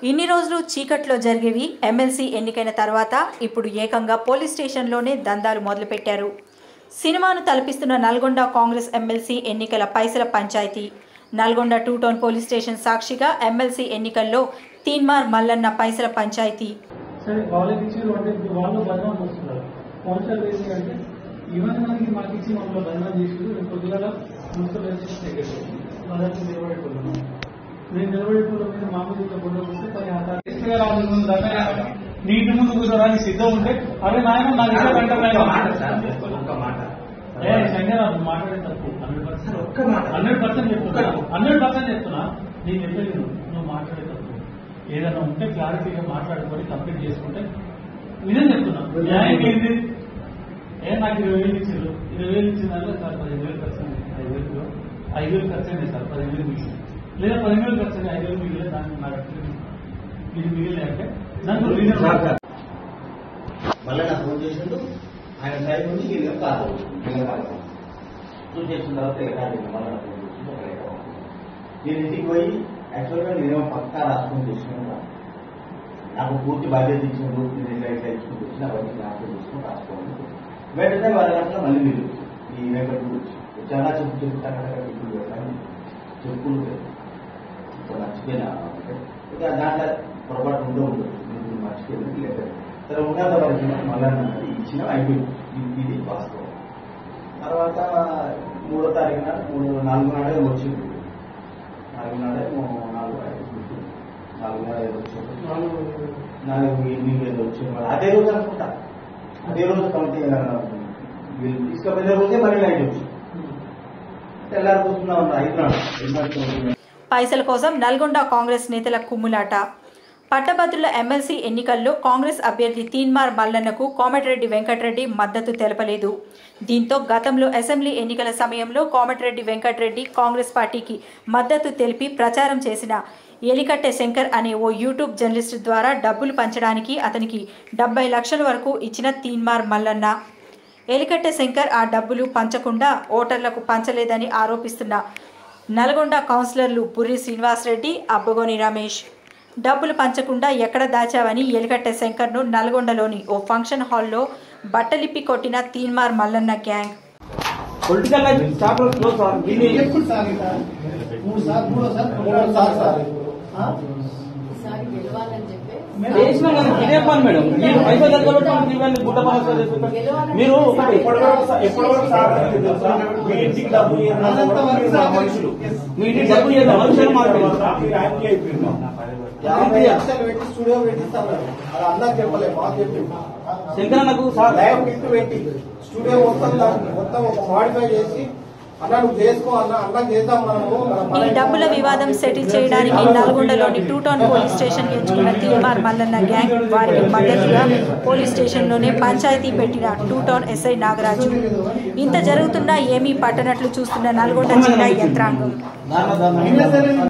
ఇన్ని రోజులు చీకట్లో జరిగేవి ఎమ్మెల్సీ ఎన్నికైన తర్వాత ఇప్పుడు ఏకంగా పోలీస్ స్టేషన్లోనే దందాలు మొదలుపెట్టారు. సినిమాను తలపిస్తున్న నల్గొండ కాంగ్రెస్ ఎమ్మెల్సీ ఎన్నికల పైసల పంచాయతీ. నల్గొండ 2 టౌన్ పోలీస్ స్టేషన్ సాక్షిగా ఎమ్మెల్సీ ఎన్నికల్లో తీన్మార్ మల్లన్న పైసల పంచాయతీ. నేను నిలబడిపోవడం మీద మామూలుగా నీటి ముందు కూర్చోడానికి సిద్ధం ఉంటే అదే నాయన నా దగ్గర సంజయ్ మాట్లాడే తప్పు 100% చెప్తున్నా. నేను చెప్పేది నువ్వు మాట్లాడే తప్పు ఏదైనా ఉంటే క్లారిటీగా మాట్లాడుకొని కంప్లీట్ చేసుకుంటే నిజం చెప్తున్నా. న్యాయం ఏంటి? నాకు 20,000 ఇచ్చారు. 20,000 ఇచ్చిందంటే సార్ 15,000 ఖర్చు 5,000 ఖర్చు అయింది సార్. 15,000 మిగిలింది లేదా 10,000 ఖర్చు 5,000 మిగిలిన దానికి నాకు ఇది మిగిలిన అంటే నాకు రీజన్ మళ్ళీ నాకు ఫోన్ చేసిండు. ఆయన సైడ్ నుంచి మీరు కాదు ఫోన్ చేసిన తర్వాత మళ్ళీ నాకు ఫోన్ చేసిండు. నేను ఇంటికి పోయి యాక్చువల్గా నేనేమో పక్కా రాసుకొని చేసినా నాకు పూర్తి బాధ్యత ఇచ్చినప్పుడు నేను ఎట్లా ఇచ్చుకుంటూ వచ్చిన అవన్నీ నాకు తీసుకుని రాసుకోవాలి. వెంటనే 10 గంటల మళ్ళీ మీరు ఈ వెంకట గురించి చాలా చెప్పులు మర్చిపోయినా దాంట్లో పొరపాటు ఉండదు మర్చిపోయింది లేదు. సరే ఉన్నత వరకు మళ్ళీ ఇచ్చిన అయిపోయింది. ఇది వాస్తవం. తర్వాత 3వ తారీఖు నాడు 4 నాడే వచ్చింది. 4 నాడే 4 వచ్చింది. 4 వచ్చింది. అదే రోజు అనుకుంటా. అదే రోజు కమిటీ వీళ్ళు తీసుకుపోయే రోజే మళ్ళీ నైట్ వచ్చింది. తెల్లారి కూర్చున్నాం 5 నాడు. పైసల కోసం నల్గొండ కాంగ్రెస్ నేతల కుమ్ములాట. పట్టభద్రుల ఎమ్మెల్సీ ఎన్నికల్లో కాంగ్రెస్ అభ్యర్థి తీన్మార్ మల్లన్నకు కోమటిరెడ్డి వెంకటరెడ్డి మద్దతు తెలపలేదు. దీంతో గతంలో అసెంబ్లీ ఎన్నికల సమయంలో కోమటిరెడ్డి వెంకటరెడ్డి కాంగ్రెస్ పార్టీకి మద్దతు తెలిపి ప్రచారం చేసిన ఎలికట్టె శంకర్ అనే ఓ యూట్యూబ్ జర్నలిస్టు ద్వారా డబ్బులు పంచడానికి అతనికి 70 లక్షల వరకు ఇచ్చిన తీన్మార్ మల్లన్న. ఎలికట్టె శంకర్ ఆ డబ్బులు పంచకుండా ఓటర్లకు పంచలేదని ఆరోపిస్తున్న నల్గొండ కౌన్సిలర్లు పుర్రి శ్రీనివాసరెడ్డి, అబ్బగోని రమేష్ డబ్బులు పంచకుండా ఎక్కడ దాచావని ఎలికట్టె శంకర్ను నల్గొండలోని ఓ ఫంక్షన్ హాల్లో బట్టలిప్పి కొట్టిన తీన్మార్ మల్లన్న గ్యాంగ్. స్టూడియో పెట్టిస్తాం అందరికి చెప్పలేదు. మాకు చెప్పింది శంకరన్నకు పెట్టి స్టూడియో మొత్తం మాడిఫై చేసి ఈ డబ్బుల వివాదం సెటిల్ చేయడానికి నల్గొండలోని 2 టౌన్ పోలీస్ స్టేషన్ ఎంచుకున్న తీన్మార్ మల్లన్న గ్యాంగ్ వారికి మద్దతుగా పోలీస్ స్టేషన్లోనే పంచాయతీ పెట్టిన 2 టౌన్ ఎస్ఐ నాగరాజు. ఇంత జరుగుతున్నా ఏమీ పట్టనట్లు చూస్తున్న నల్గొండ జిల్లా యంత్రాంగం.